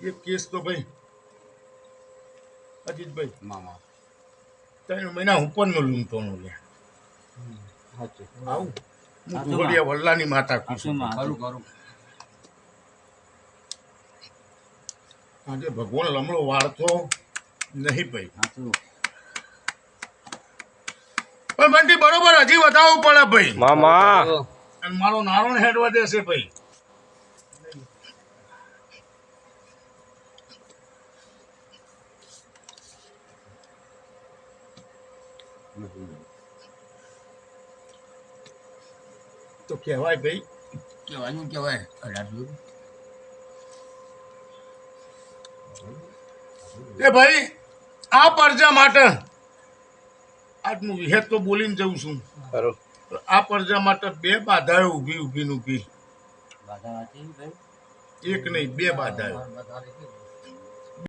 એક કેસ તો ભાઈ અજીતભાઈ મામા 3 મહિના ઉપરનો લૂંટવાનો લે આવું હું ઘોડિયા વલ્લાની માતા કુશું કરું આજે ભગવાન લમણો વાળતો નહીં ભાઈ પણ બંટી બરોબર હજી વધાવવું પડે ભાઈ મામા અને મારો નાનો હેડવા દેશે ભાઈ તો કહેવાય ભાઈ કહેવાય 18 એ ભાઈ આ પરજા માટે આજ હું વિહેત તો બોલીને જઉં છું આ પરજા માટે 2 બાધાઓ ઊભી ઊભી બાધા હતી ભાઈ એક નહીં 2 બાધાઓ